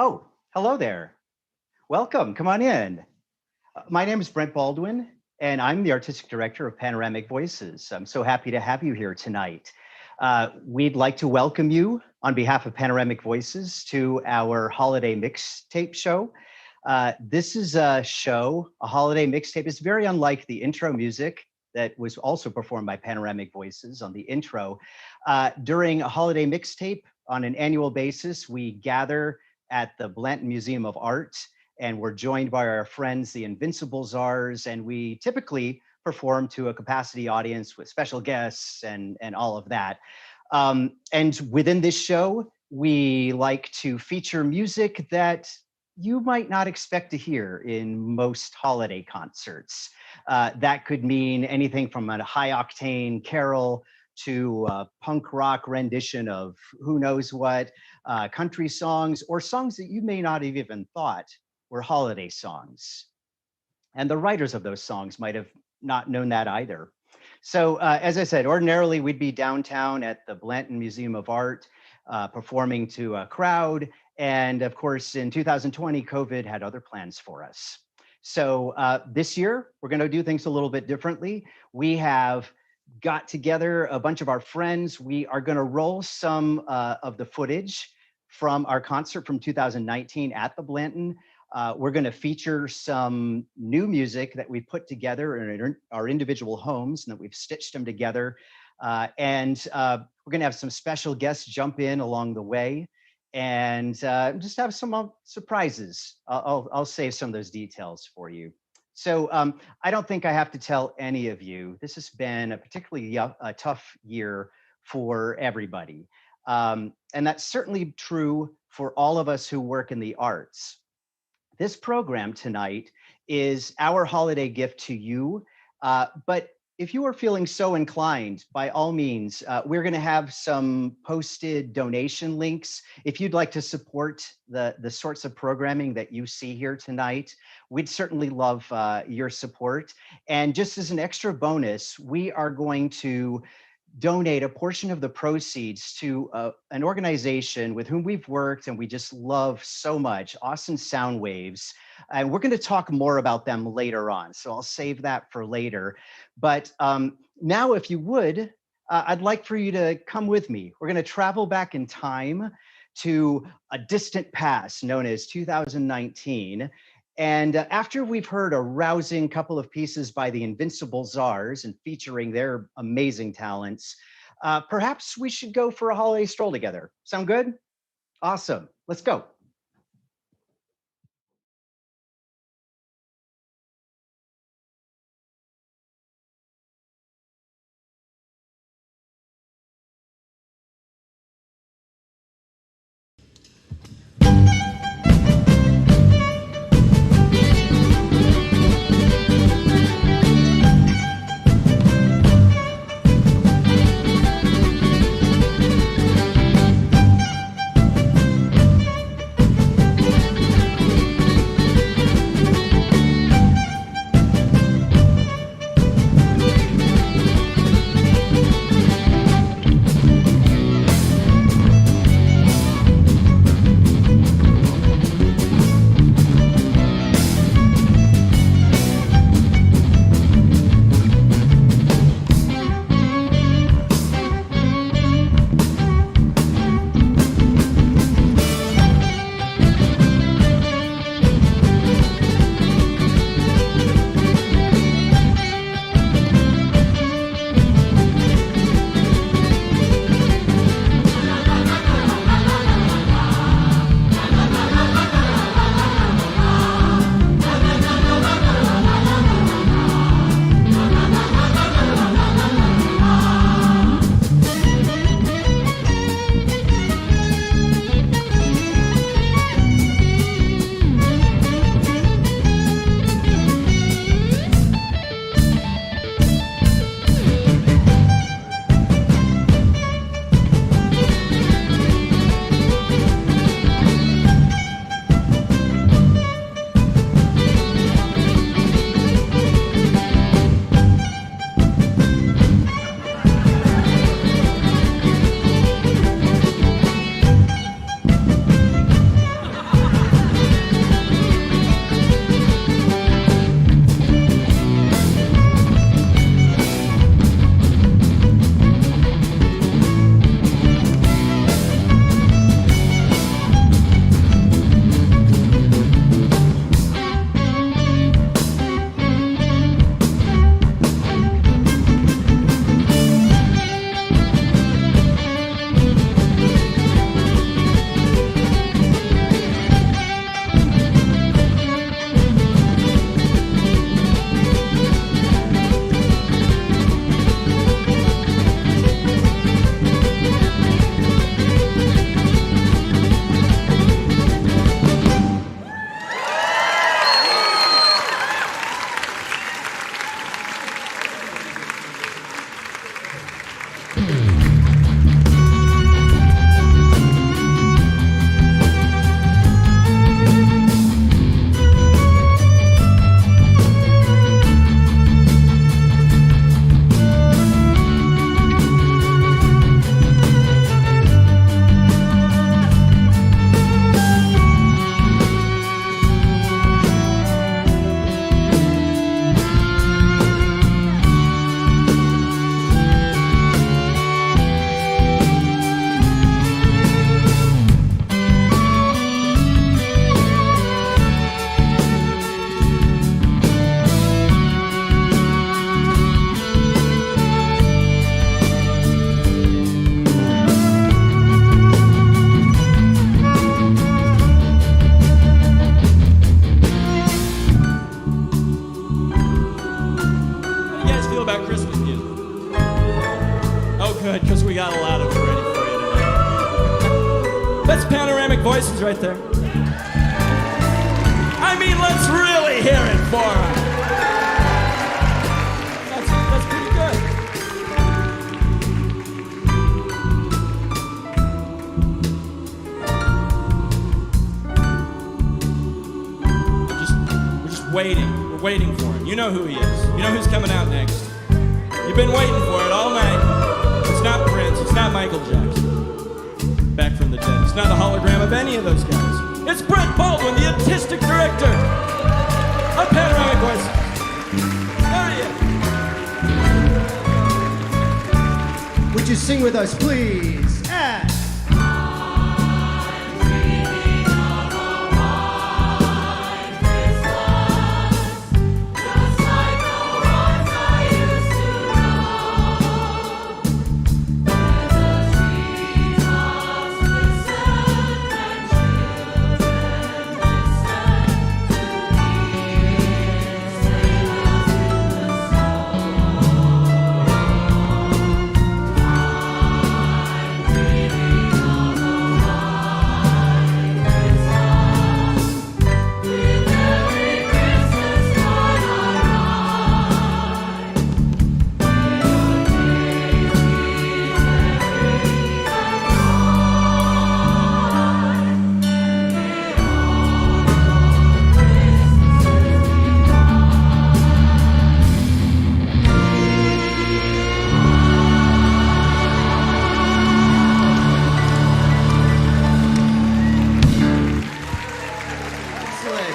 Oh, hello there. Welcome. Come on in. My name is Brent Baldwin, and I'm the artistic director of Panoramic Voices. I'm so happy to have you here tonight. We'd like to welcome you on behalf of Panoramic Voices to our Holiday Mixtape show. This is a show, a holiday mixtape. It's very unlike the intro music that was also performed by Panoramic Voices on the intro. During a holiday mixtape on an annual basis, we gather at the Blanton Museum of Art, and we're joined by our friends, the Invincible Czars, and we typically perform to a capacity audience with special guests and all of that. And within this show, we like to feature music that you might not expect to hear in most holiday concerts. That could mean anything from a high octane carol to a punk rock rendition of who knows what, country songs, or songs that you may not have even thought were holiday songs. And the writers of those songs might have not known that either. So as I said, ordinarily we'd be downtown at the Blanton Museum of Art, performing to a crowd. And of course, in 2020, COVID had other plans for us. So this year, we're going to do things a little bit differently. We have got together a bunch of our friends. We are going to roll some of the footage from our concert from 2019 at the Blanton. We're going to feature some new music that we put together in our individual homes and that we've stitched them together. And we're going to have some special guests jump in along the way and just have some surprises. I'll save some of those details for you. So I don't think I have to tell any of you, this has been a particularly tough year for everybody. And that's certainly true for all of us who work in the arts. This program tonight is our holiday gift to you, but if you are feeling so inclined, by all means, we're going to have some posted donation links. If you'd like to support the sorts of programming that you see here tonight, we'd certainly love your support. And just as an extra bonus, we are going to donate a portion of the proceeds to an organization with whom we've worked and we just love so much, Austin Sound Waves. And we're going to talk more about them later on, so I'll save that for later. But now, if you would, I'd like for you to come with me. We're going to travel back in time to a distant past known as 2019. And after we've heard a rousing couple of pieces by the Invincible Czars and featuring their amazing talents, perhaps we should go for a holiday stroll together. Sound good? Awesome. Let's go. good, because we got a lot of it ready for you tonight. That's Panoramic Voices right there. I mean, let's really hear it for them. That's pretty good. We're just waiting. We're waiting for him. You know who he is. You know who's coming out next. You've been waiting for it all night. It's not Prince. It's not Michael Jackson. Back from the dead. It's not a hologram of any of those guys. It's Brent Baldwin, the artistic director of Panoramic Voices. There he is. Would you sing with us, please? And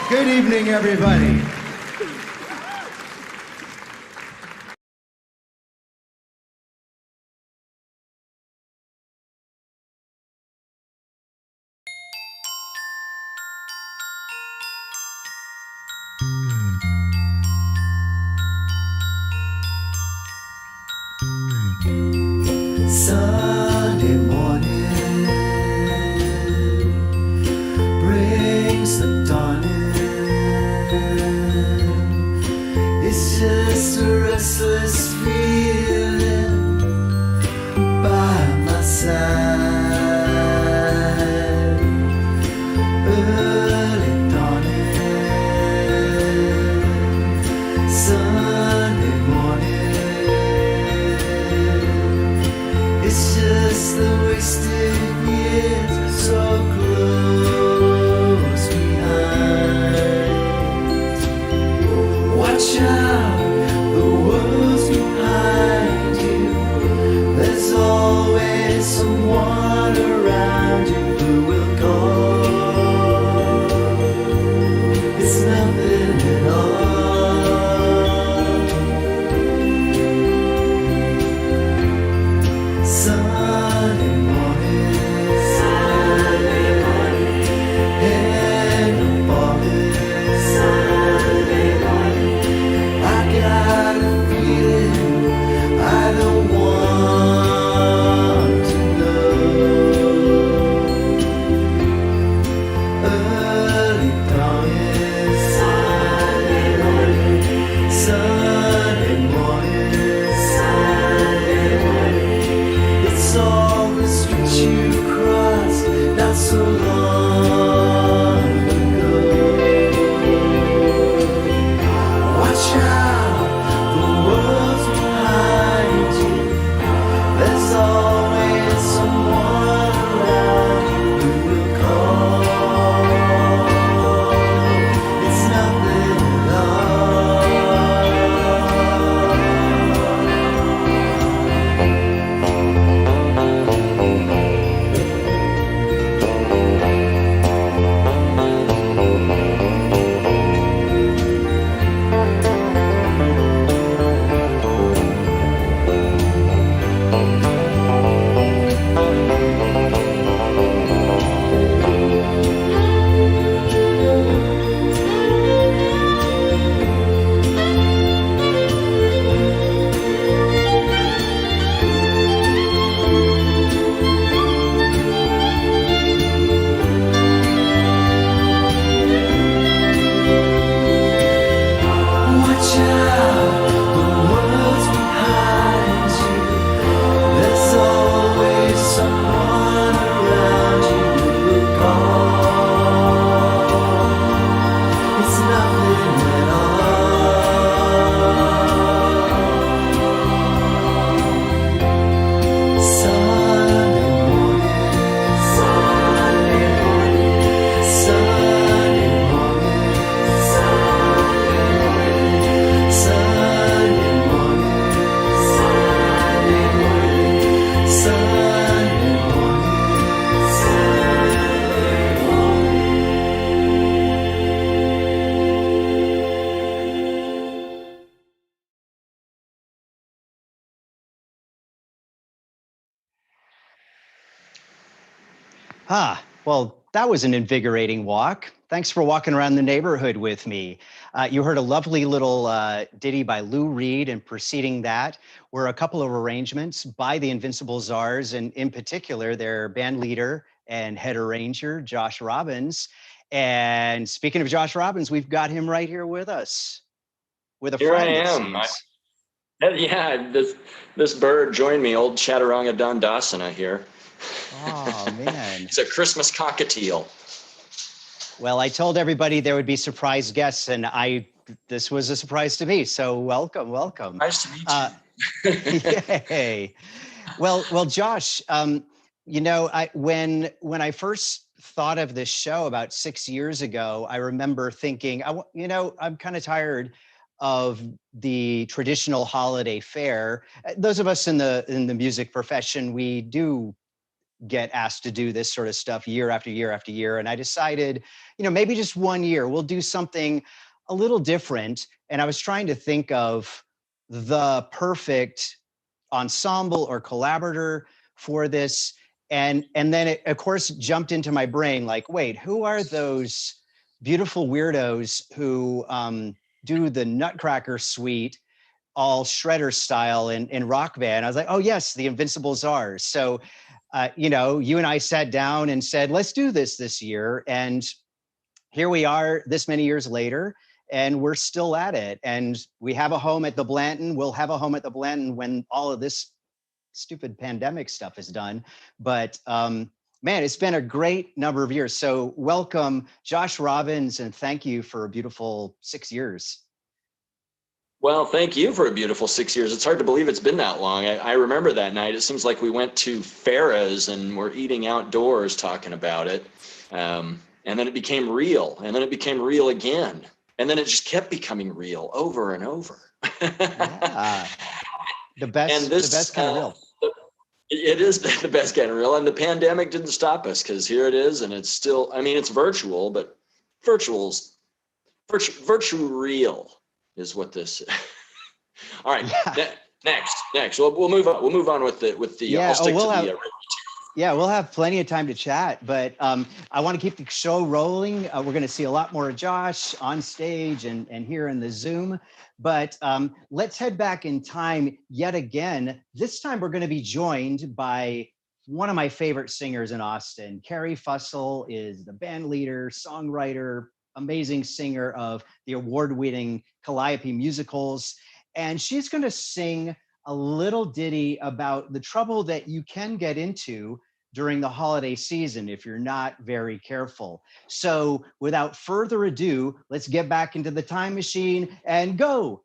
good evening, everybody. Sunday morning brings the dawn in. It's just a restless feeling by my side. Early dawning, Sunday morning. It's just the wasted years so close behind. Watch out, the world's behind you. There's always someone around you who will call. It's nothing at all. Sunday morning. Well, that was an invigorating walk. Thanks for walking around the neighborhood with me. You heard a lovely little ditty by Lou Reed, and preceding that were a couple of arrangements by the Invincible Czars, and in particular, their band leader and head arranger, Josh Robbins. And speaking of Josh Robbins, we've got him right here with us. With a Here friend, I am. Yeah, this bird joined me, old Chaturanga Dandasana here. Oh, man. It's a Christmas cockatiel. Well, I told everybody there would be surprise guests, and this was a surprise to me. So welcome. Nice to meet you. Yay. Well, Josh, when I first thought of this show about 6 years ago, I remember thinking, I'm kind of tired of the traditional holiday fare. Those of us in the music profession, we do get asked to do this sort of stuff year after year after year. And I decided, maybe just 1 year, we'll do something a little different. And I was trying to think of the perfect ensemble or collaborator for this. And then it, of course, jumped into my brain, like, wait, who are those beautiful weirdos who do the Nutcracker Suite, all Shredder style in Rock Band? I was like, oh yes, the Invincible Czars. So, you and I sat down and said, let's do this year. And here we are this many years later, and we're still at it. And we have a home at the Blanton. We'll have a home at the Blanton when all of this stupid pandemic stuff is done. But man, it's been a great number of years. So welcome, Josh Robbins, and thank you for a beautiful 6 years. Well, thank you for a beautiful 6 years. It's hard to believe it's been that long. I remember that night. It seems like we went to Farrah's and we're eating outdoors talking about it. And then it became real. And then it became real again. And then it just kept becoming real over and over. Yeah. The best kind of real. It is the best kind of real. And the pandemic didn't stop us, because here it is. And it's still, it's virtual, but virtual real is what this is. All right. Yeah. Next. We'll move on. We'll move on with the yeah. I'll stick we'll to have, the yeah, we'll have plenty of time to chat, but I want to keep the show rolling. We're going to see a lot more of Josh on stage and here in the Zoom, but let's head back in time yet again. This time we're going to be joined by one of my favorite singers in Austin. Carrie Fussell is the band leader, songwriter, amazing singer of the award-winning Calliope musicals. And she's going to sing a little ditty about the trouble that you can get into during the holiday season if you're not very careful. So without further ado, let's get back into the time machine and go.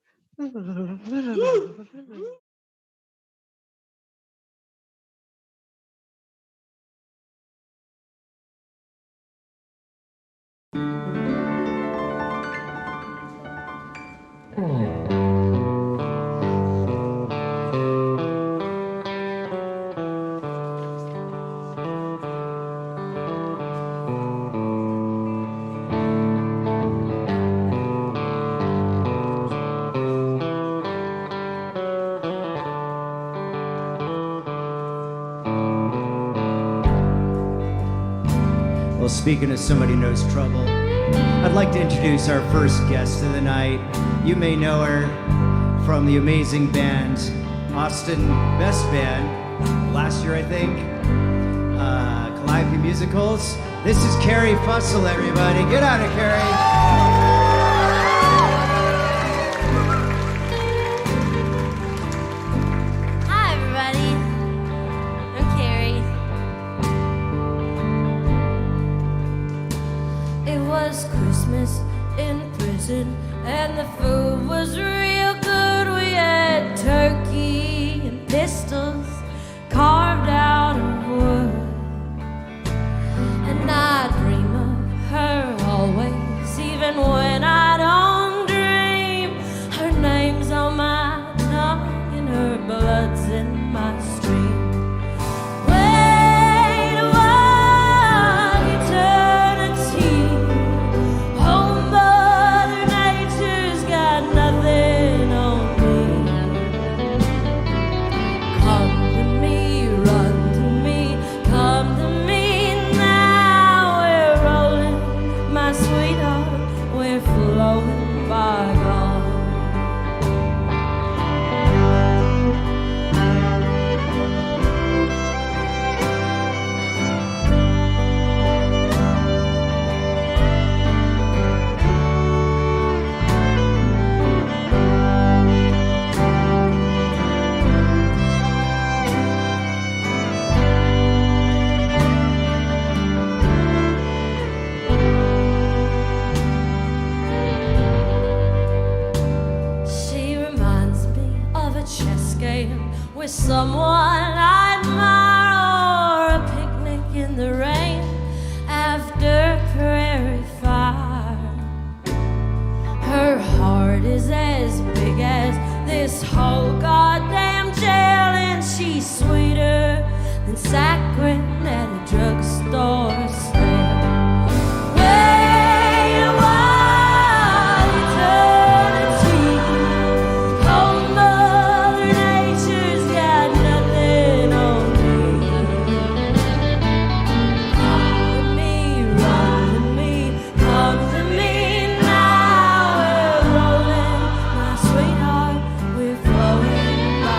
Well, speaking of somebody who knows trouble, I'd like to introduce our first guest of the night. You may know her from the amazing band, Austin Best Band, last year, I think, Calliope Musicals. This is Carrie Fussell, everybody. Get out of Carrie. In prison, and the food was real good. We had turkey and pistols carved out of wood, and I dream of her always, even when I don't dream. Her name's on my tongue and her blood's in my stream. this whole goddamn jail, and she's sweeter than saccharin at a drugstore sale. Wait a while, eternity. Old Mother Nature's got nothing on me. Run to me, come to me now. We're rolling, my sweetheart, we're flowing by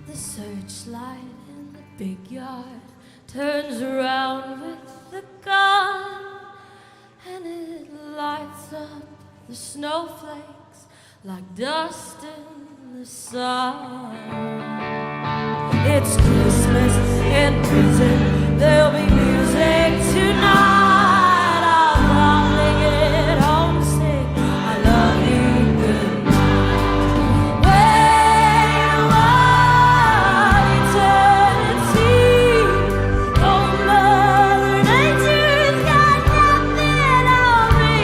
the searchlight in the big yard turns around with the gun, and it lights up the snowflakes like dust in the sun. It's Christmas in prison, there'll be music tonight. I'll probably get homesick. I love you, good night. Wait a while, eternity. Old Mother Nature's got nothing on me.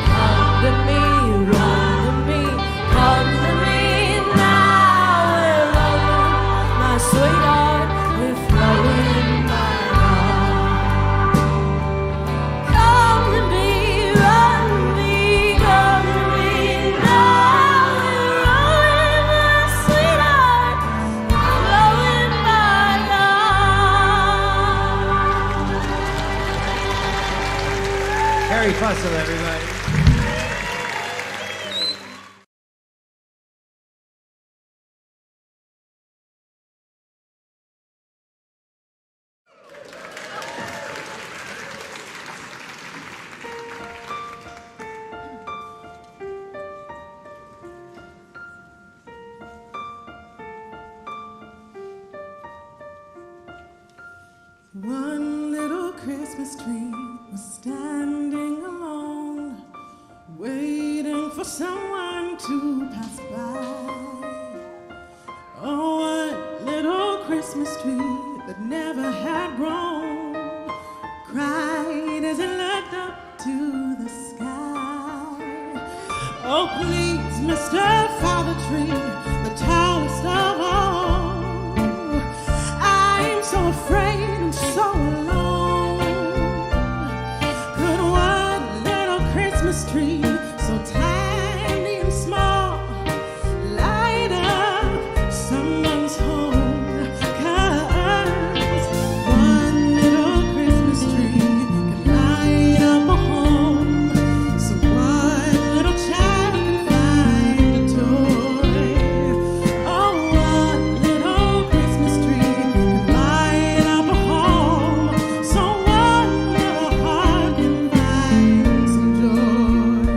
Come to me, run to me, come to me now. We're rolling, my sweetheart, we're flowing by now. Come to me, run to me, come to me now. We're rolling, my sweetheart, we're flowing by now. Carrie Fussell, everybody. One little Christmas tree was standing alone, waiting for someone to pass by. Oh, one little Christmas tree that never had grown cried as it looked up to the sky. Oh, please, Mr. Father Tree, the tallest of all, I'm so afraid I'm so alone. Could one little Christmas tree, so tiny and small, light up someone's home? 'Cause one little Christmas tree can light up a home, so one little child can find a toy. Oh, one little Christmas tree can light up a home, so one little heart can find some joy.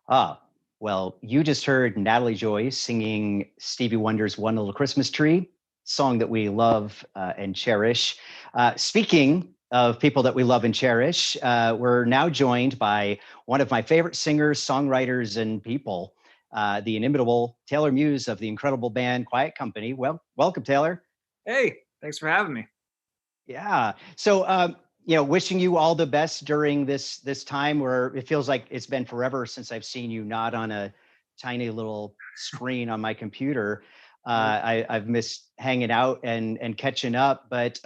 Ah, well, you just heard Natalie Joy singing Stevie Wonder's One Little Christmas Tree, song that we love and cherish. Speaking of people that we love and cherish, we're now joined by one of my favorite singers, songwriters, and people, the inimitable Taylor Muse of the incredible band Quiet Company. Well, welcome, Taylor. Hey, thanks for having me. Yeah. So, wishing you all the best during this time where it feels like it's been forever since I've seen you not on a tiny little screen on my computer. I've missed hanging out and catching up. But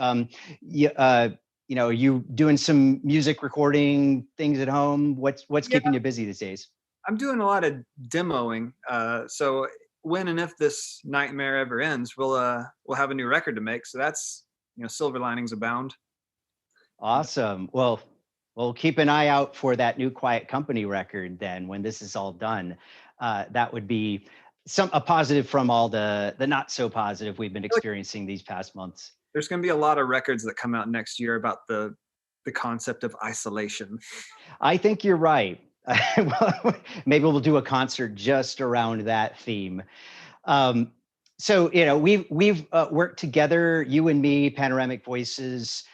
you doing some music recording things at home? What's keeping you busy these days? I'm doing a lot of demoing. So when and if this nightmare ever ends, we'll have a new record to make. So that's silver linings abound. Awesome. Well, we'll keep an eye out for that new Quiet Company record then when this is all done. That would be a positive from all the not so positive we've been experiencing these past months. There's going to be a lot of records that come out next year about the concept of isolation. I think you're right. Well, maybe we'll do a concert just around that theme. So we've worked together, you and me, Panoramic Voices,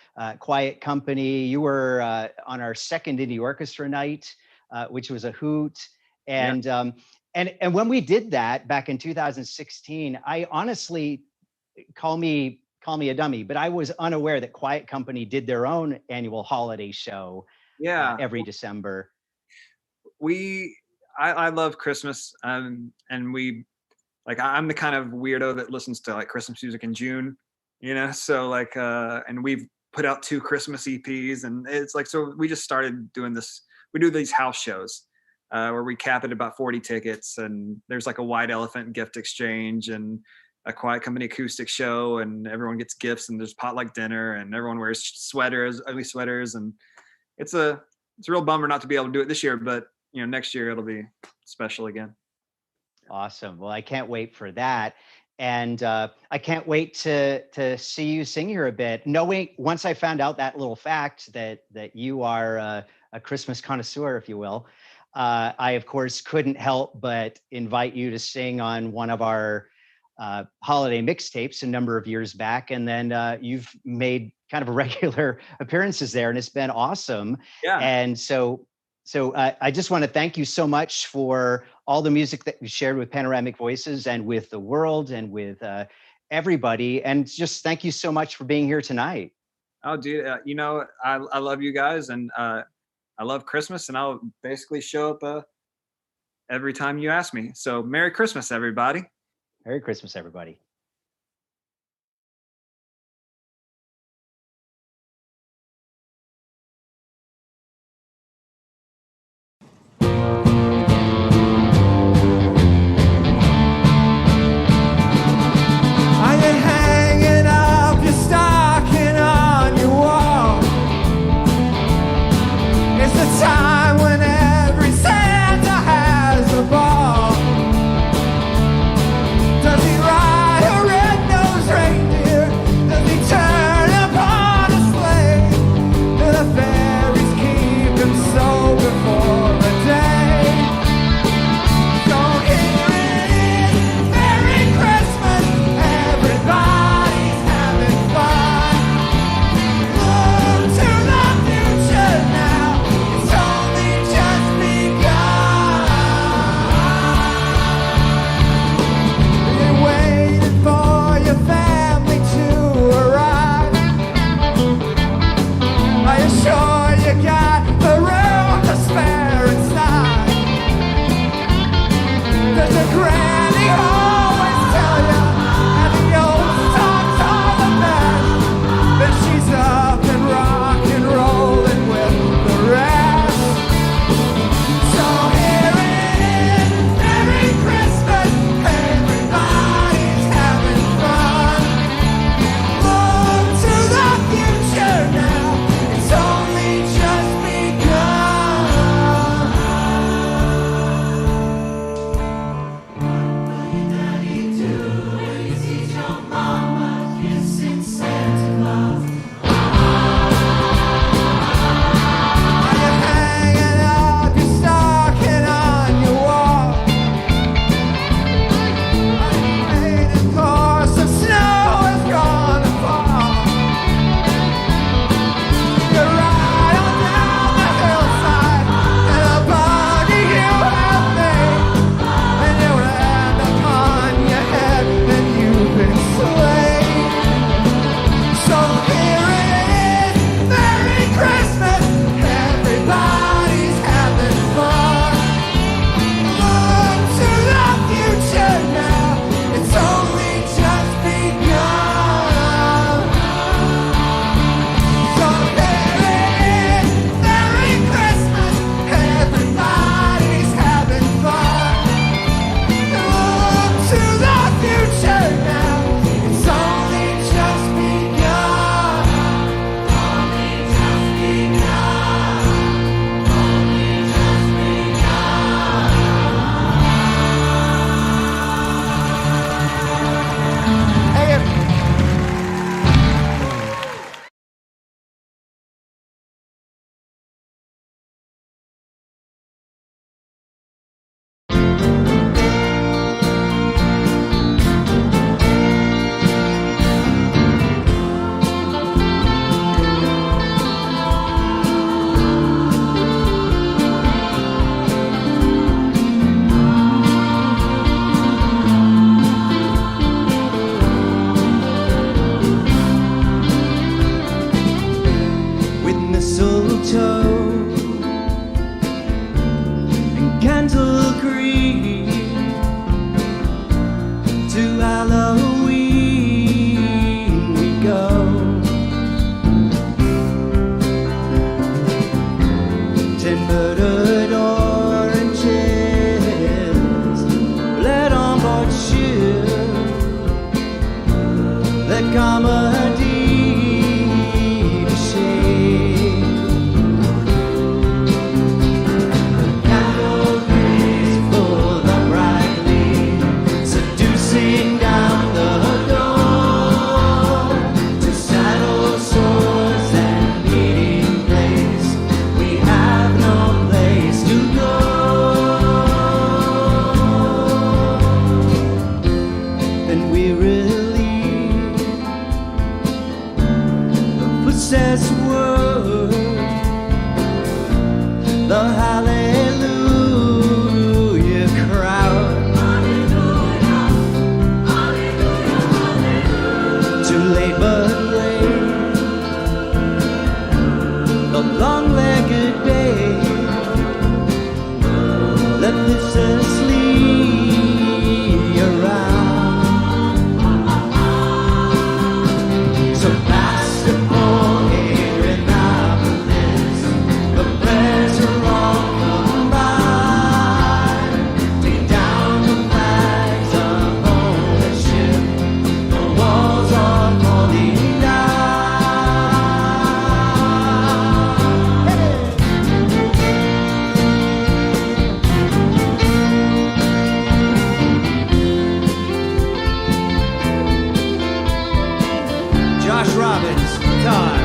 Quiet Company. You were on our second indie orchestra night, which was a hoot. And when we did that back in 2016, I honestly, call me a dummy, but I was unaware that Quiet Company did their own annual holiday show every December. I love Christmas, and I'm the kind of weirdo that listens to like Christmas music in June, so and we've put out 2 Christmas EPs, and it's like, so we just started doing this. We do these house shows where we cap it about 40 tickets, and there's like a white elephant gift exchange and a Quiet Company acoustic show, and everyone gets gifts, and there's potluck dinner, and everyone wears ugly sweaters, and it's a real bummer not to be able to do it this year, but next year it'll be special again. Awesome. Well, I can't wait for that. And I can't wait to see you sing here a bit. Knowing, once I found out that little fact that you are a Christmas connoisseur, if you will, I, of course, couldn't help but invite you to sing on one of our holiday mixtapes a number of years back. And then you've made kind of regular appearances there, and it's been awesome. Yeah. And so I just want to thank you so much for all the music that you shared with Panoramic Voices and with the world and with everybody. And just thank you so much for being here tonight. Oh, dude, I love you guys, and I love Christmas, and I'll basically show up every time you ask me. So Merry Christmas, everybody. Merry Christmas, everybody. Time when every Santa has a ball. Does he ride closing down the door to saddle swords and meeting place. We have no place to go. Then we relieve the possessed word, the hallelujah crowd. Too late but late, the long-legged day left listlessly around. So Sebastopol here in Annapolis, the prayers are all combined. Take down the flags of ownership, the walls are falling down. Josh Robbins, guitar.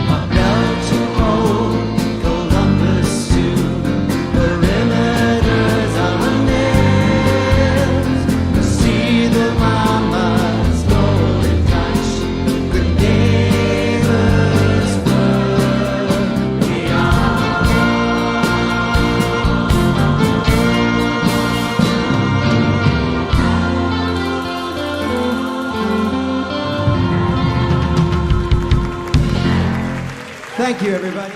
A bell to roll Columbus to perimeters on the nails. To see the mama's golden touch, good neighbors were beyond. Thank you, everybody.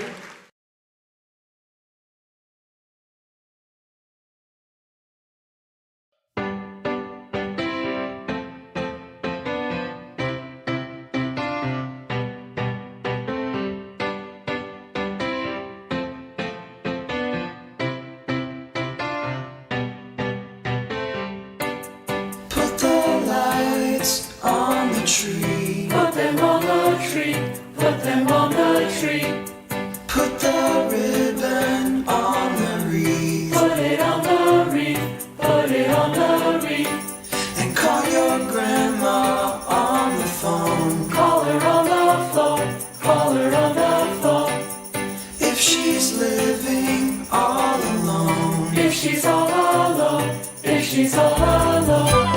Put the lights on the tree. Put them on the tree, put them on the tree. Put the ribbon on the wreath. Put it on the wreath, put it on the wreath. And call your grandma on the phone. Call her on the phone, call her on the phone. If she's living all alone. If she's all alone, if she's all alone.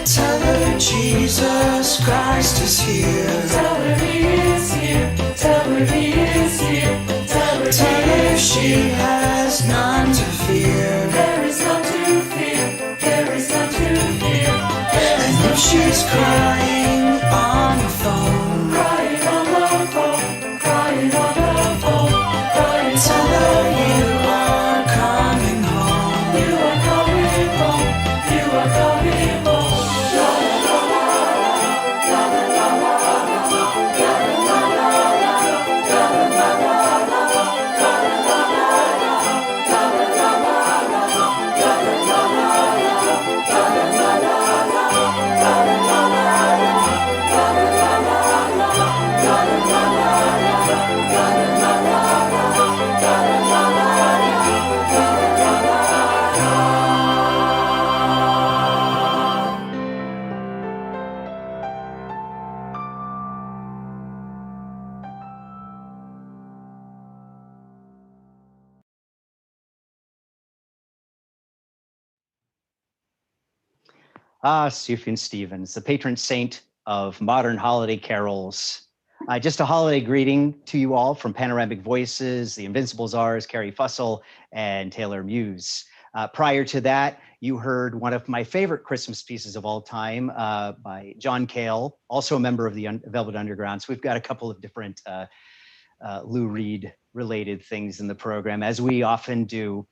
Tell her Jesus Christ is here. Tell her he is here, tell her he is here. Tell her Tell he her is she here. has none to fear. There is none to fear, there is none to fear. And if she's crying on the phone, Crying on the phone, crying on the phone, crying tell on the her phone. you are coming home. You are coming home, you are coming home. La la la la la la la la la la Ah, Sufjan Stevens, the patron saint of modern holiday carols. Just a holiday greeting to you all from Panoramic Voices, the Invincible Czars, Carrie Fussell, and Taylor Muse. Prior to that, you heard one of my favorite Christmas pieces of all time by John Cale, also a member of the Velvet Underground. So we've got a couple of different Lou Reed related things in the program, as we often do.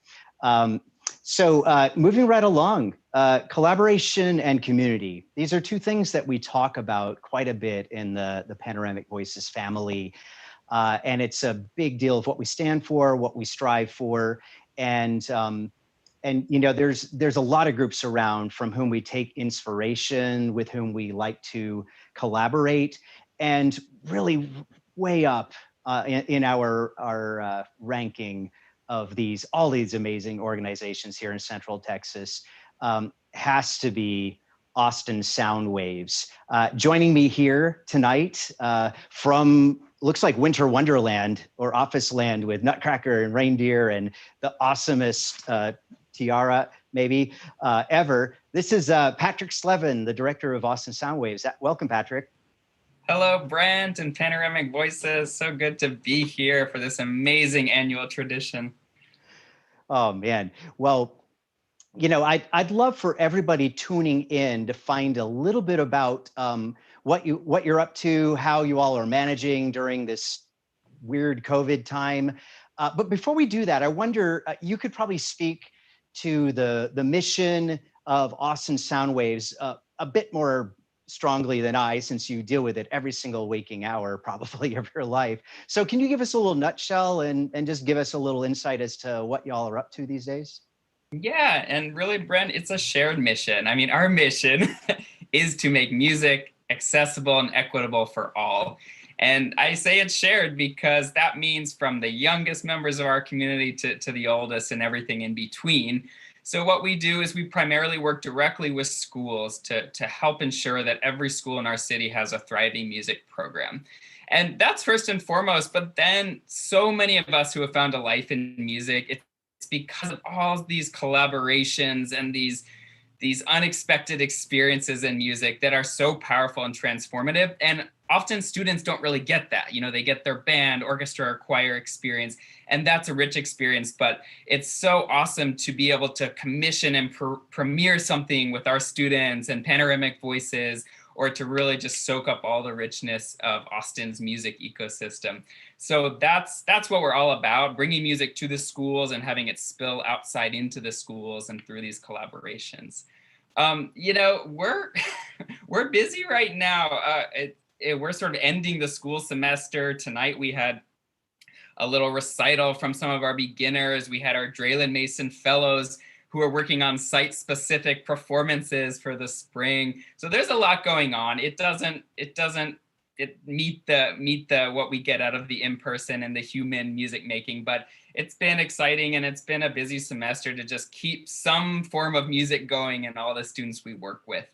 So moving right along, collaboration and community. These are two things that we talk about quite a bit in the Panoramic Voices family. And it's a big deal of what we stand for, what we strive for. And you know, there's a lot of groups around from whom we take inspiration, with whom we like to collaborate, and really way up in our ranking of all these amazing organizations here in Central Texas has to be Austin Soundwaves. Joining me here tonight from looks like Winter Wonderland or Office Land with Nutcracker and Reindeer and the awesomest tiara maybe ever. This is Patrick Slevin, the director of Austin Soundwaves. Welcome, Patrick. Hello, Brent and Panoramic Voices. So good to be here for this amazing annual tradition. Oh man, well, you know, I'd love for everybody tuning in to find a little bit about what you're up to, how you all are managing during this weird COVID time. But before we do that, I wonder, you could probably speak to the mission of Austin Soundwaves a bit more strongly than I, since you deal with it every single waking hour, probably of your life. So can you give us a little nutshell and just give us a little insight as to what y'all are up to these days? Yeah, and really, Brent, it's a shared mission. I mean, our mission is to make music accessible and equitable for all. And I say it's shared because that means from the youngest members of our community to the oldest and everything in between. So what we do is we primarily work directly with schools to help ensure that every school in our city has a thriving music program. And that's first and foremost, but then so many of us who have found a life in music, it's because of all these collaborations and these unexpected experiences in music that are so powerful and transformative. And often students don't really get that. You know, they get their band, orchestra, or choir experience, and that's a rich experience. But it's so awesome to be able to commission and premiere something with our students and Panoramic Voices, or to really just soak up all the richness of Austin's music ecosystem. So that's what we're all about, bringing music to the schools and having it spill outside into the schools and through these collaborations. You know, we're busy right now. We're sort of ending the school semester. Tonight we had a little recital from some of our beginners. We had our Draylen Mason Fellows who are working on site-specific performances for the spring. So there's a lot going on. It doesn't meet the what we get out of the in-person and the human music making, but it's been exciting and it's been a busy semester to just keep some form of music going in all the students we work with.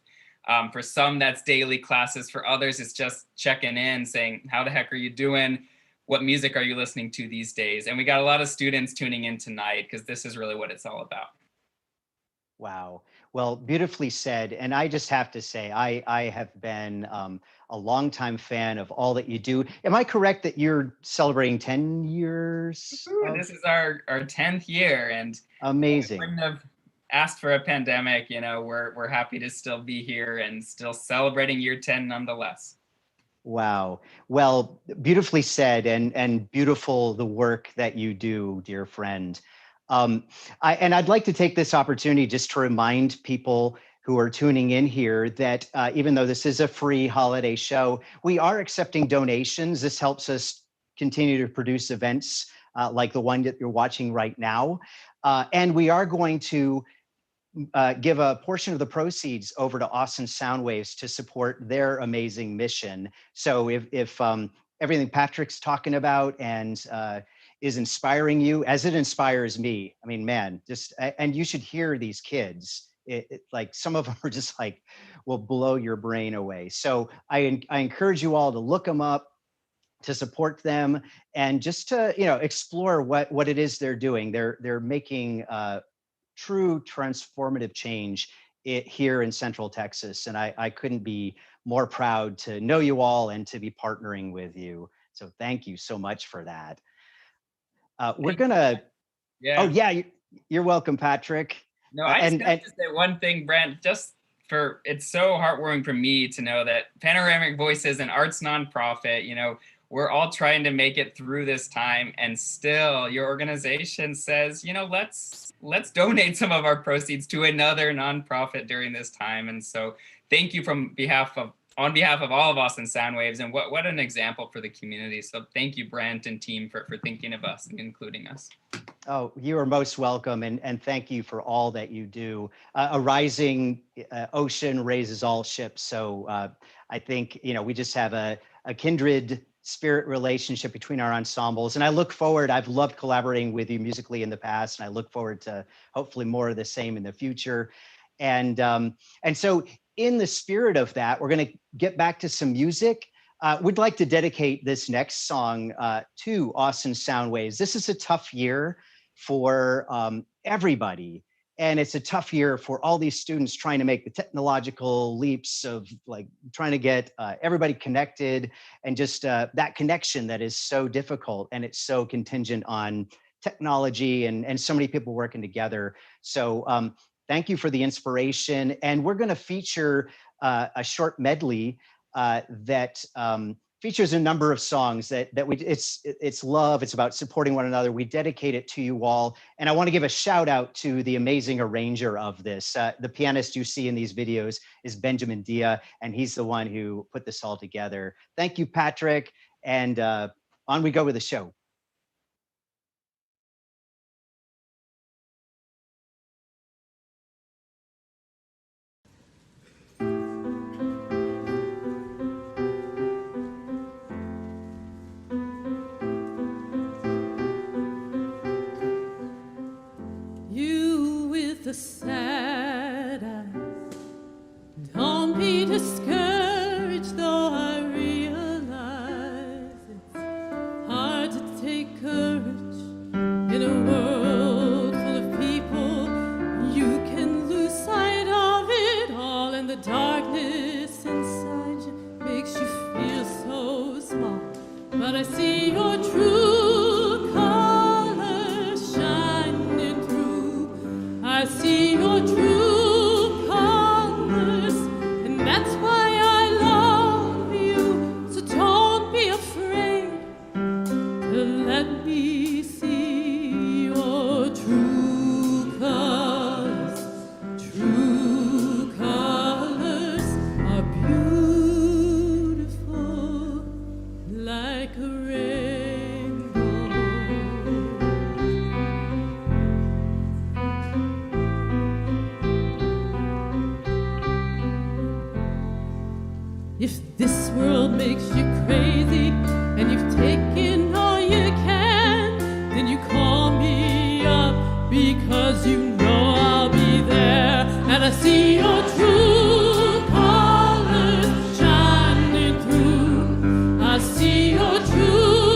For some, that's daily classes. For others, it's just checking in, saying, how the heck are you doing? What music are you listening to these days? And we got a lot of students tuning in tonight because this is really what it's all about. Wow. Well, beautifully said. And I just have to say, I have been a longtime fan of all that you do. Am I correct that you're celebrating 10 years? This is our 10th year, and amazing. We wouldn't have asked for a pandemic. You know, we're happy to still be here and still celebrating year 10 nonetheless. Wow. Well, beautifully said, and beautiful the work that you do, dear friend. I'd like to take this opportunity just to remind people who are tuning in here that even though this is a free holiday show, we are accepting donations. This helps us continue to produce events like the one that you're watching right now. And we are going to give a portion of the proceeds over to Austin Soundwaves to support their amazing mission. So if everything Patrick's talking about and is inspiring you, as it inspires me, I mean, man, and you should hear these kids. Like some of them are just like, will blow your brain away. So I encourage you all to look them up, to support them, and just to, you know, explore what it is they're doing. They're making true transformative change here in Central Texas. And I couldn't be more proud to know you all and to be partnering with you. So thank you so much for that. We're gonna, yeah. Oh yeah, you're welcome, Patrick. No, I just and have to say one thing, Brent, it's so heartwarming for me to know that Panoramic Voices, an arts nonprofit, we're all trying to make it through this time, and still your organization says, let's donate some of our proceeds to another nonprofit during this time. And so thank you on behalf of all of us in Soundwaves, and what an example for the community. So thank you, Brent and team, for thinking of us and including us. Oh, you are most welcome, and thank you for all that you do. A rising ocean raises all ships. So I think, we just have a kindred spirit relationship between our ensembles. And I look forward, I've loved collaborating with you musically in the past, and I look forward to hopefully more of the same in the future. And so in the spirit of that, we're going to get back to some music. We'd like to dedicate this next song to Austin Soundwaves. This is a tough year for everybody. And it's a tough year for all these students trying to make the technological leaps of trying to get everybody connected, and just that connection that is so difficult, and it's so contingent on technology and so many people working together. So thank you for the inspiration. And we're going to feature a short medley that features a number of songs that it's love. It's about supporting one another. We dedicate it to you all. And I want to give a shout out to the amazing arranger of this. The pianist you see in these videos is Benjamin Dia, and he's the one who put this all together. Thank you, Patrick. And on we go with the show. The sad eyes, don't be discouraged, though I realize it's hard to take courage in a world full of people. You can lose sight of it all, and the darkness inside you makes you feel so small. But I see your true colors shining through. I see your true colors, and that's why I love you. So don't be afraid to let me see your true colors. True colors are beautiful like a rainbow. If this world makes you crazy and you've taken all you can, then you call me up, because you know I'll be there. And I see your true colors shining through. I see your true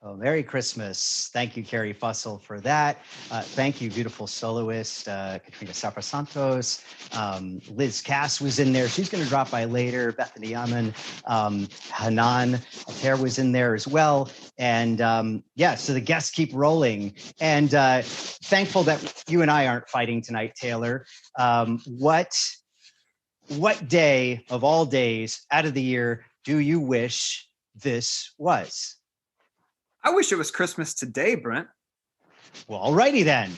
Oh, Merry Christmas. Thank you, Carrie Fussell, for that. Thank you, beautiful soloist, Katrina Santos. Liz Cass was in there. She's going to drop by later. Bethany Yaman, Hanan Ater was in there as well. And yeah, so the guests keep rolling. And thankful that you and I aren't fighting tonight, Taylor. What day of all days out of the year do you wish this was? I wish it was Christmas today, Brent. Well, alrighty then.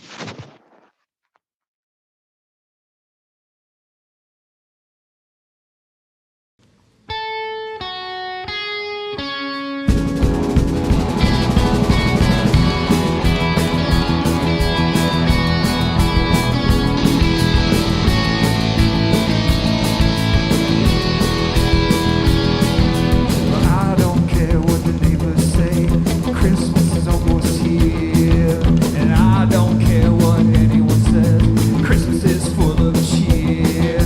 I don't care what the neighbors say. Christmas is almost here, and I don't care what anyone says. Christmas is full of cheer.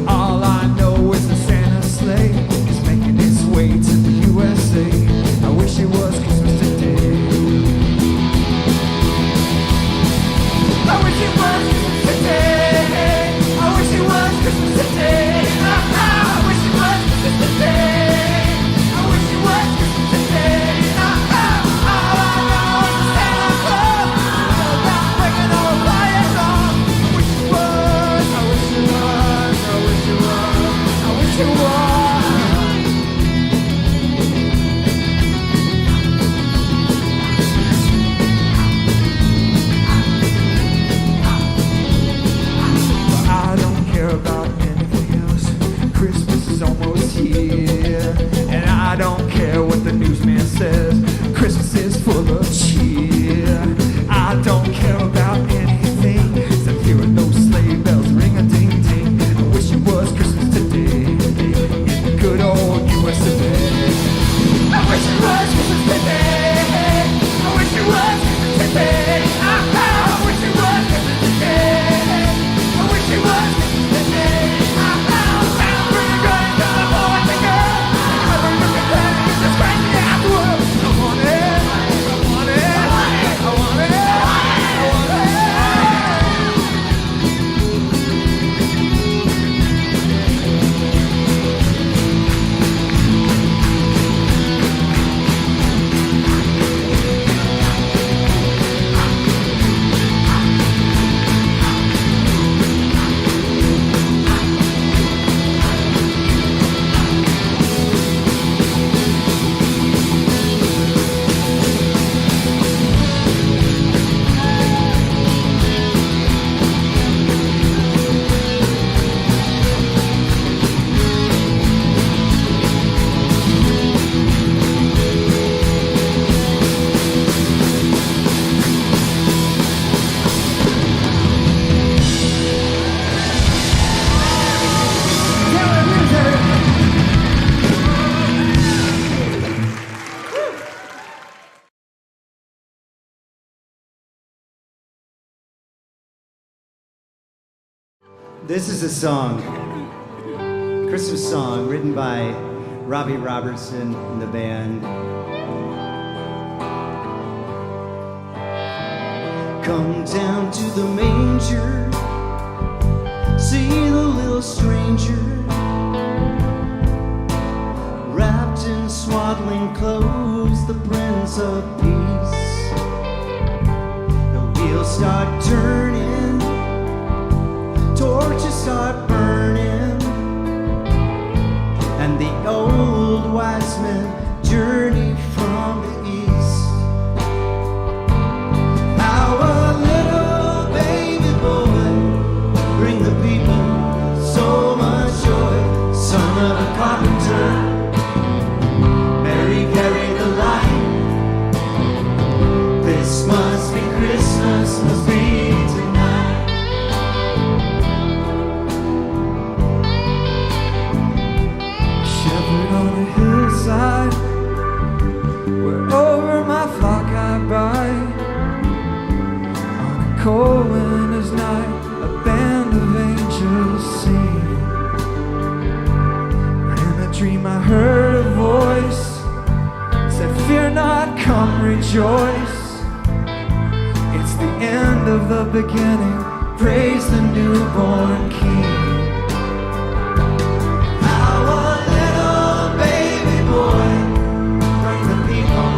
All I know is the Santa sleigh is making its way to the USA. I wish it was Christmas today. I wish it was Christmas today. I wish it was Christmas today. I wish it was Christmas today. I wish it was Christmas today. All I know is the Santa Claus about breaking all the fires on. I wish it was. I wish it was. I wish it was. I wish it was. But I don't care about anything else. Christmas is almost here, and I don't care what the newsman says. Christmas is full of cheer. I don't care about anything except hearing those sleigh bells ring a ding ding. I wish it was Christmas today in the good old US of A. I wish it was Christmas today. I wish it was Christmas today. I wish it was Christmas today. I wish it was Christmas today. Sounds pretty good until the boy I think of. I don't look at that, it's just crazy afterwards. I want it. I want it. I want it. I want it. This is a song, Christmas song written by Robbie Robertson and the band. Come down to the manger, see the little stranger, wrapped in swaddling clothes, the Prince of Peace. The wheels start turning, torches start burning, and the old wise men journey from the east. How a little baby boy bring the people so much joy. Son of a carpenter, Mary carry the light. This must be Christmas, must be rejoice. It's the end of the beginning. Praise the newborn King. Our little baby boy bring the people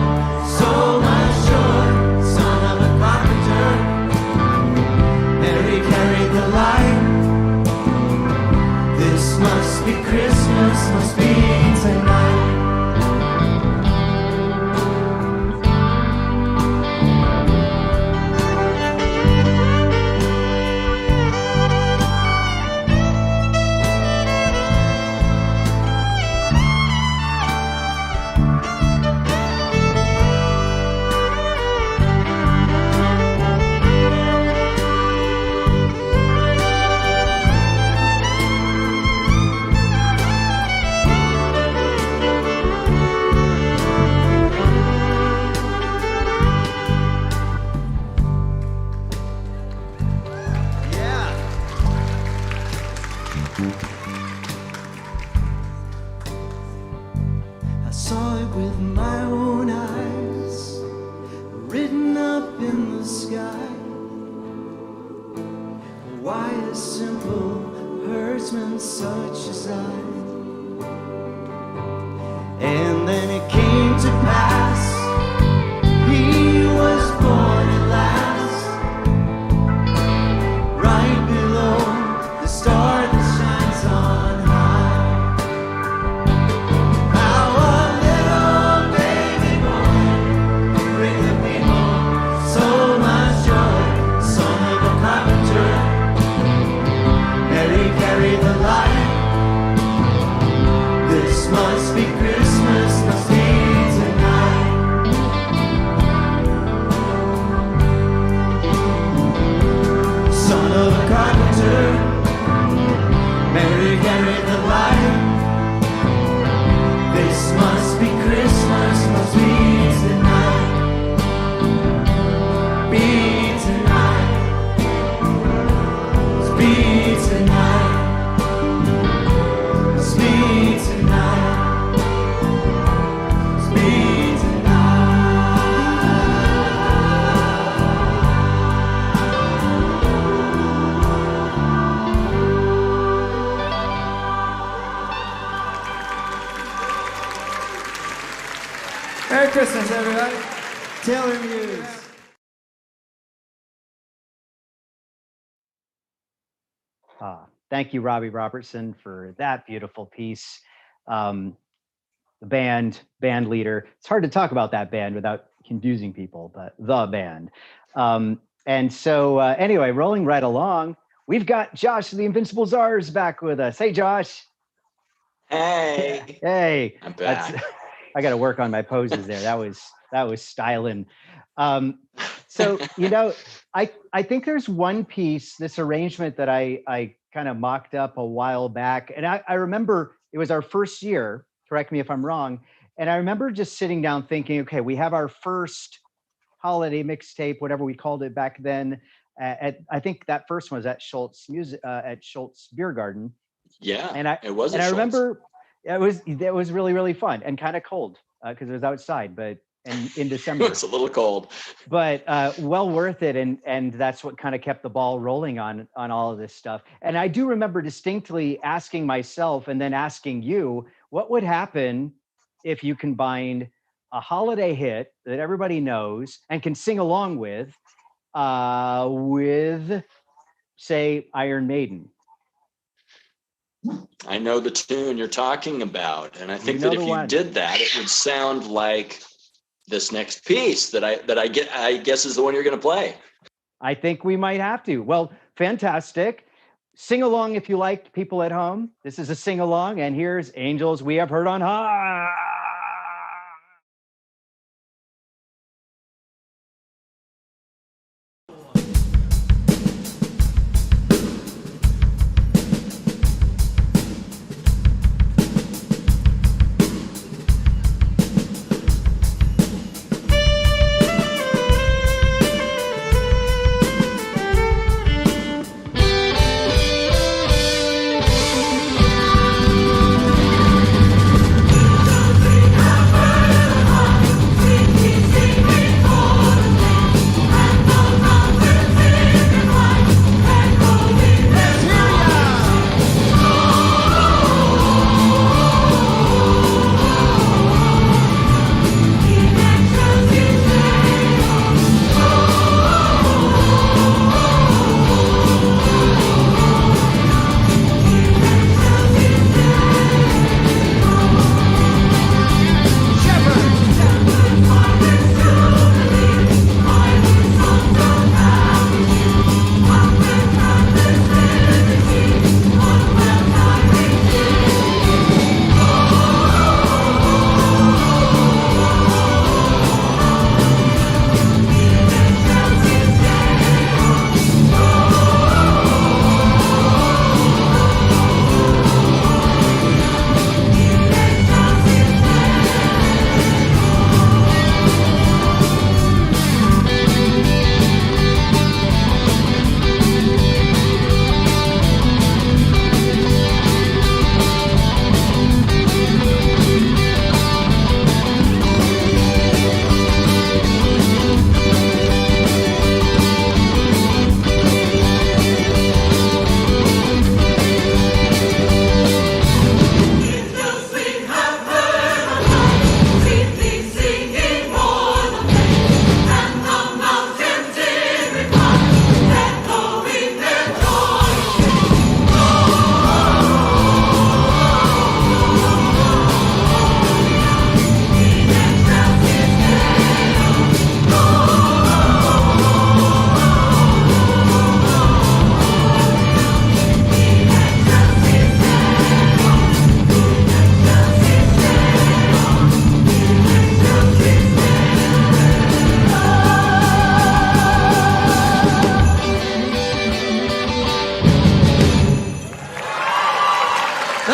so much joy. Son of a carpenter, Mary carried the light. This must be Christmas, must be tonight. I saw it with my own eyes, written up in the sky. Why a simple herdsman such as I? And then it came to pass, he was born at last, right below the star that shines on high. Our little baby boy, bring the people so much joy. Son of a carpenter, Mary carried the light. This must be Christmas, must be tonight. Son of a carpenter, Mary carried the light. This must be Christmas, must be tonight. Be tonight. Must be tonight. Must be tonight. Must be Merry Christmas, everybody. Taylor Muse. Thank you, Robbie Robertson, for that beautiful piece. The band leader. It's hard to talk about that band without confusing people, but the band. And so anyway, rolling right along, we've got Josh, the Invincible Czars, back with us. Hey, Josh. Hey. Hey. I'm back. I got to work on my poses there. That was styling. So, you know, I think there's one piece, this arrangement that I kind of mocked up a while back. And I remember it was our first year, correct me if I'm wrong. And I remember just sitting down thinking, okay, we have our first holiday mixtape, whatever we called it back then. I think that first one was at Schultz at Schultz Beer Garden. Yeah, and it was. And I remember it was really, really fun and kind of cold because it was outside, but in December. It's a little cold, but well worth it. And that's what kind of kept the ball rolling on all of this stuff. And I do remember distinctly asking myself and then asking you, what would happen if you combined a holiday hit that everybody knows and can sing along with, say, Iron Maiden? I know the tune you're talking about, and I think that if you did that, it would sound like this next piece that I guess is the one you're going to play. I think we might have to. Well, fantastic. Sing along if you like, people at home. This is a sing along, and here's Angels We Have Heard on High. Angels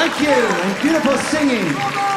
Thank you, and beautiful singing.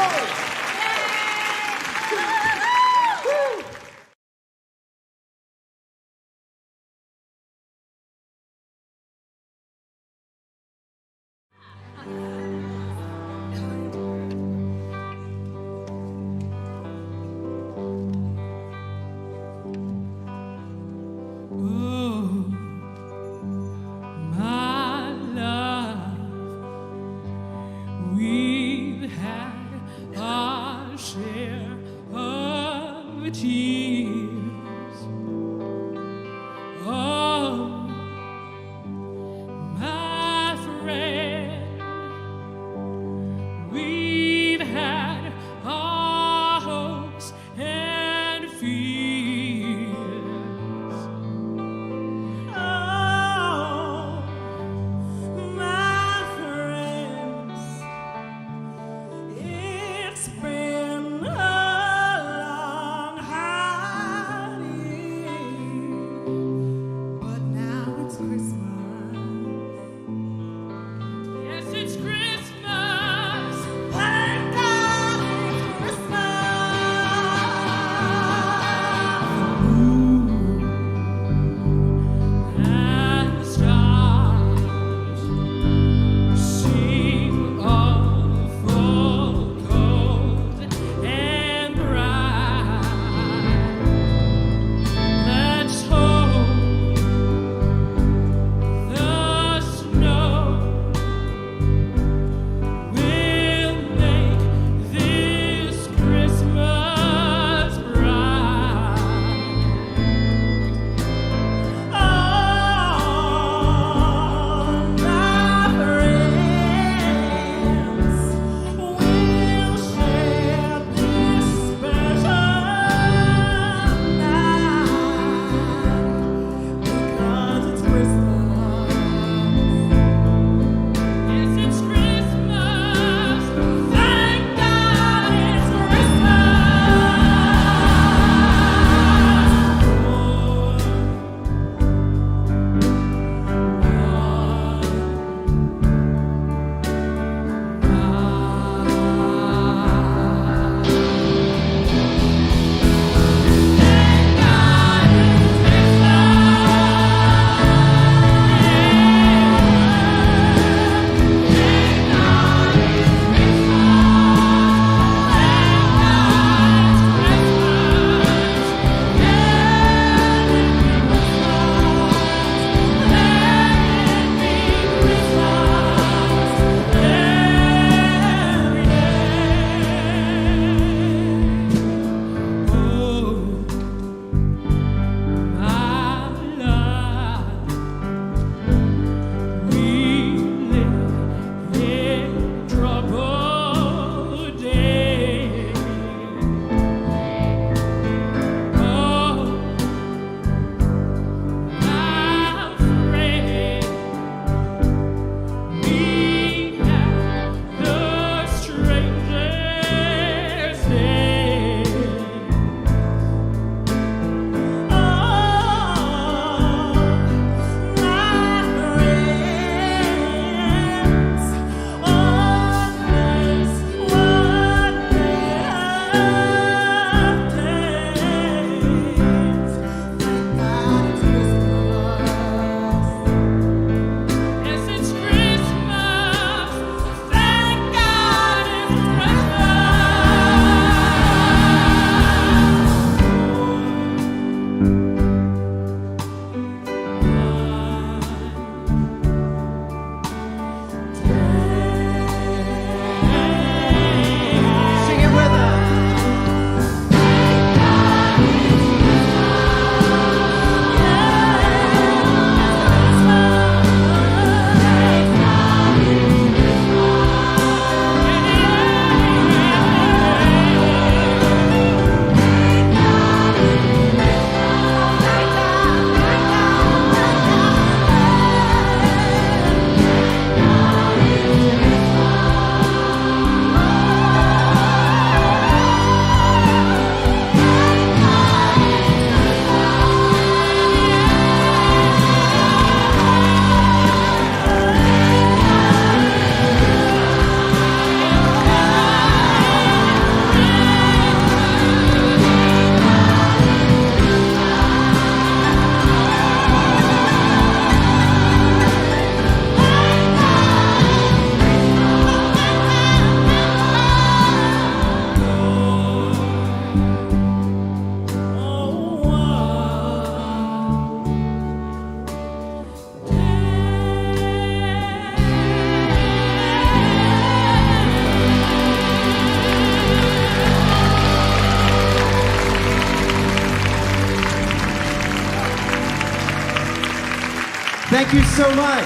Thank you so much.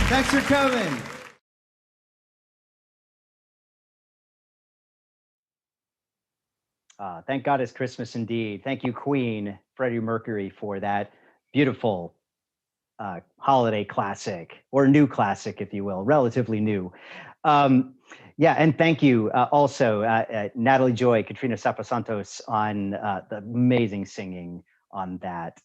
Thanks for coming. Thank God it's Christmas indeed. Thank you, Queen, Freddie Mercury, for that beautiful holiday classic, or new classic, if you will, relatively new. Yeah, and thank you also, Natalie Joy, Katrina Sapasantos, on the amazing singing on that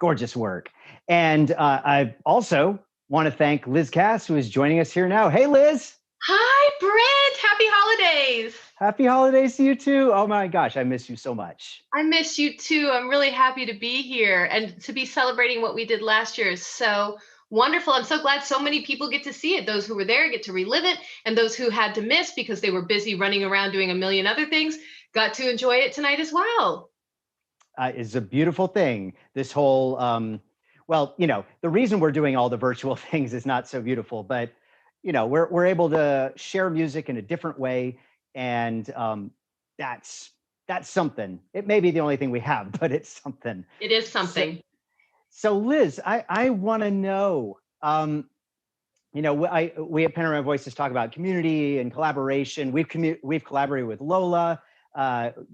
gorgeous work. And I also want to thank Liz Cass, who is joining us here now. Hey, Liz. Hi, Brent. Happy holidays. Happy holidays to you too. Oh my gosh, I miss you so much. I miss you too. I'm really happy to be here and to be celebrating what we did last year is so wonderful. I'm so glad so many people get to see it. Those who were there get to relive it, and those who had to miss because they were busy running around doing a million other things got to enjoy it tonight as well. It's a beautiful thing. This whole, well, you know, the reason we're doing all the virtual things is not so beautiful, but you know, we're able to share music in a different way. And that's something. It may be the only thing we have, but it's something. It is something. So Liz, I want to know, you know, we at Panoramic Voices talk about community and collaboration. We've collaborated with Lola,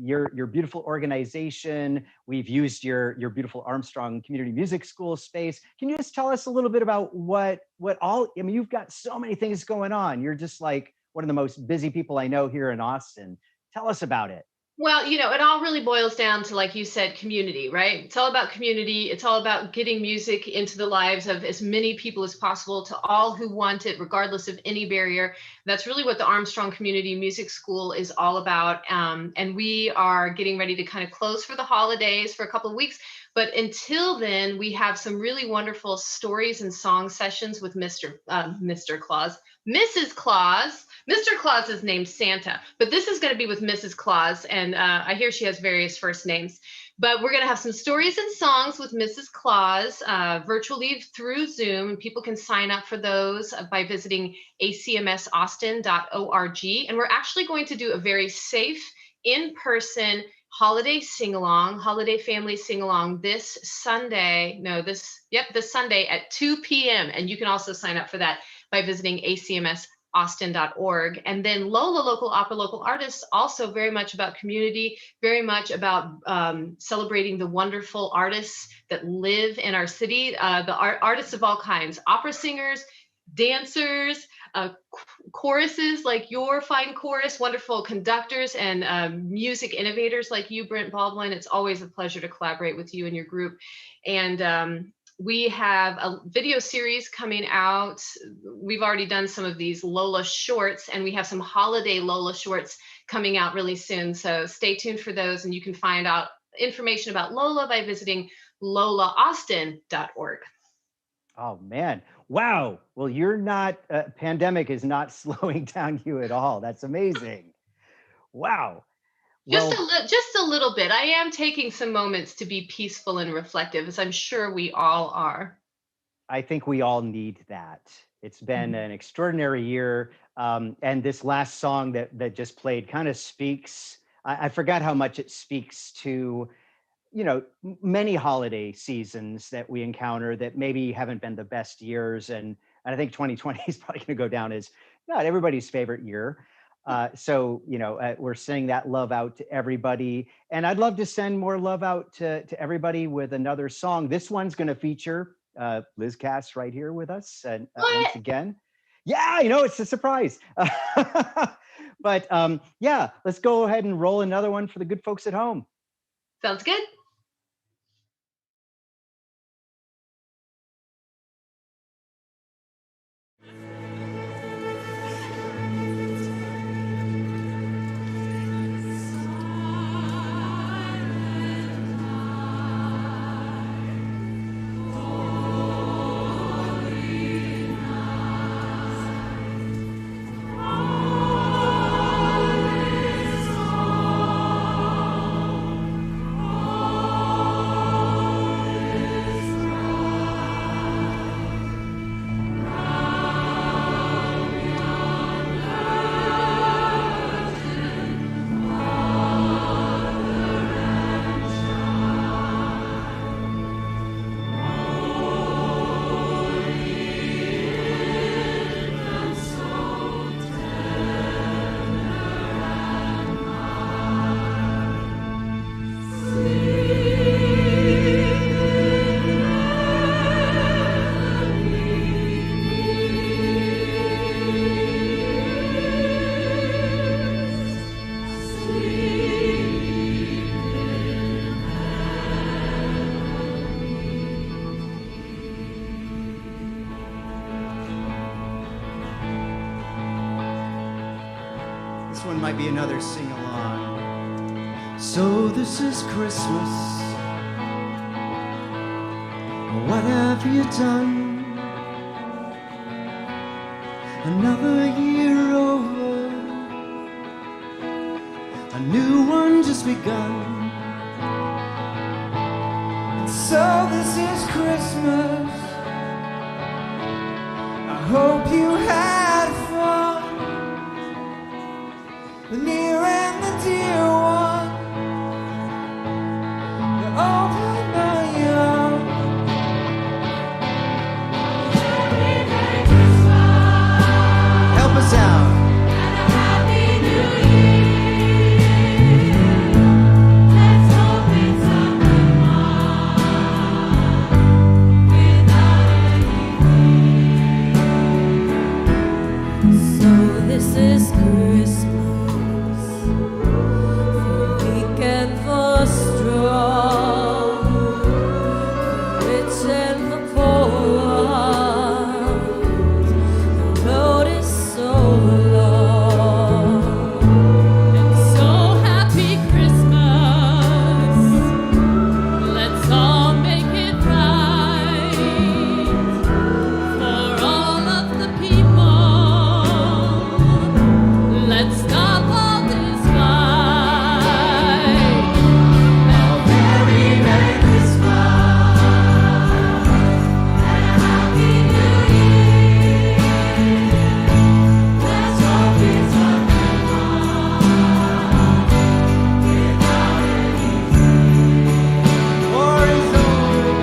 your beautiful organization. We've used your beautiful Armstrong Community Music School space. Can you just tell us a little bit about what all, I mean, you've got so many things going on. You're just like one of the most busy people I know here in Austin. Tell us about it. Well, you know, it all really boils down to, like you said, community, right? It's all about community. It's all about getting music into the lives of as many people as possible, to all who want it, regardless of any barrier. That's really what the Armstrong Community Music School is all about. And we are getting ready to kind of close for the holidays for a couple of weeks. But until then, we have some really wonderful stories and song sessions with Mr. Claus, Mrs. Claus. Mr. Claus is named Santa, but this is going to be with Mrs. Claus, and I hear she has various first names. But we're going to have some stories and songs with Mrs. Claus virtually through Zoom, and people can sign up for those by visiting acmsaustin.org. And we're actually going to do a very safe, in-person holiday sing-along, holiday family sing-along this Sunday at 2 p.m. And you can also sign up for that by visiting acmsaustin.org. And then Lola, local opera, local artists, also very much about community, very much about celebrating the wonderful artists that live in our city, the artists of all kinds, opera singers, dancers, choruses like your fine chorus, wonderful conductors, and music innovators like you, Brent Baldwin. It's always a pleasure to collaborate with you and your group. And we have a video series coming out. We've already done some of these Lola shorts, and we have some holiday Lola shorts coming out really soon. So stay tuned for those, and you can find out information about Lola by visiting lolaaustin.org. Oh man, wow. Well, you're not, pandemic is not slowing down you at all. That's amazing. Wow. Just a little bit. I am taking some moments to be peaceful and reflective, as I'm sure we all are. I think we all need that. It's been an extraordinary year. And this last song that just played kind of speaks, I forgot how much it speaks to, you know, many holiday seasons that we encounter that maybe haven't been the best years. And I think 2020 is probably going to go down as not everybody's favorite year. So, you know, we're sending that love out to everybody. And I'd love to send more love out to everybody with another song. This one's going to feature Liz Cass right here with us. And once again, yeah, you know, it's a surprise. But yeah, let's go ahead and roll another one for the good folks at home. Sounds good. This one might be another sing-along. So this is Christmas. What have you done? Another year over, a new one just begun. And so this is Christmas. I hope you had fun. The near and the dear one. The old and the young. Help us out. This is Christmas, for weak and for strong, for rich and for poor. The road is so long, and so happy Christmas. Let's all make it right for all of the people. Let's stop all this fight. A very Merry Christmas and a Happy New Year. Let's hope it's a good one without any fear. War is over.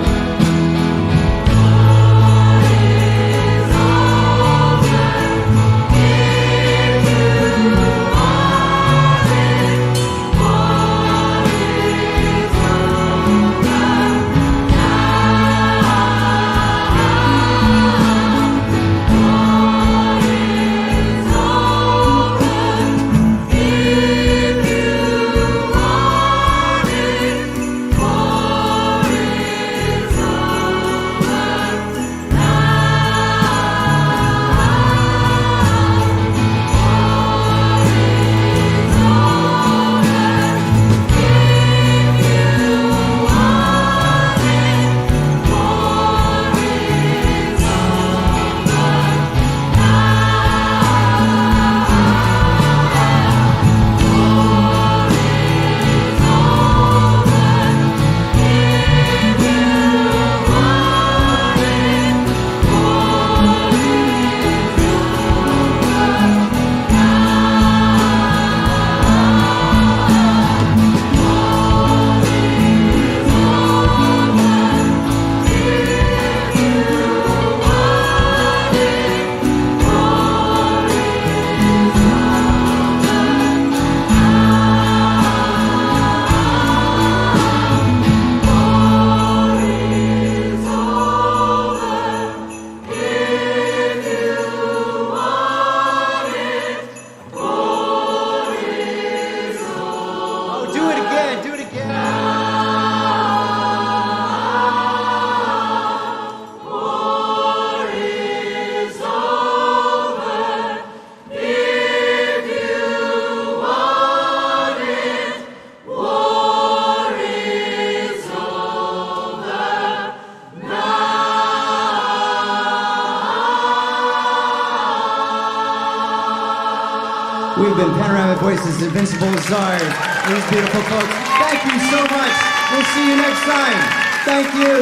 We've been Panoramic Voices, Invincible Czars. These beautiful folks. Thank you so much. We'll see you next time. Thank you.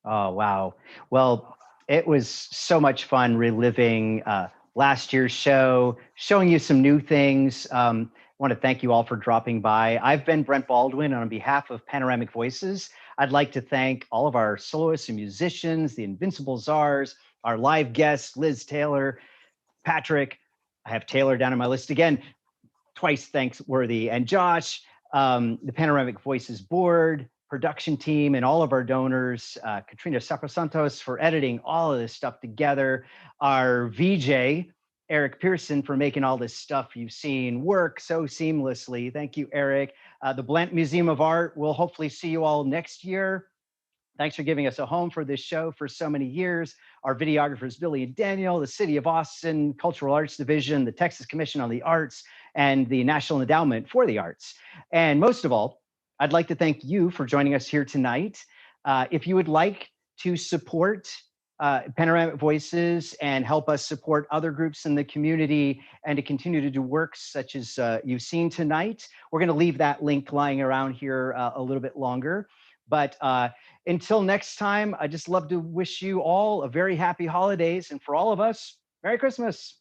Oh, wow. Well, it was so much fun reliving last year's show, showing you some new things. I want to thank you all for dropping by. I've been Brent Baldwin, and on behalf of Panoramic Voices, I'd like to thank all of our soloists and musicians, the Invincible Czars, our live guests, Liz Taylor, Patrick. I have Taylor down on my list again, twice thanksworthy, and Josh, the Panoramic Voices board, production team, and all of our donors, Katrina Saprasantos for editing all of this stuff together, our VJ, Eric Pearson for making all this stuff you've seen work so seamlessly. Thank you, Eric. The Blent Museum of Art, we'll hopefully see you all next year. Thanks for giving us a home for this show for so many years. Our videographers, Billy and Daniel, the City of Austin Cultural Arts Division, the Texas Commission on the Arts, and the National Endowment for the Arts. And most of all, I'd like to thank you for joining us here tonight. If you would like to support Panoramic Voices and help us support other groups in the community and to continue to do work such as you've seen tonight, we're going to leave that link lying around here a little bit longer. But until next time, I just love to wish you all a very happy holidays, and for all of us, Merry Christmas.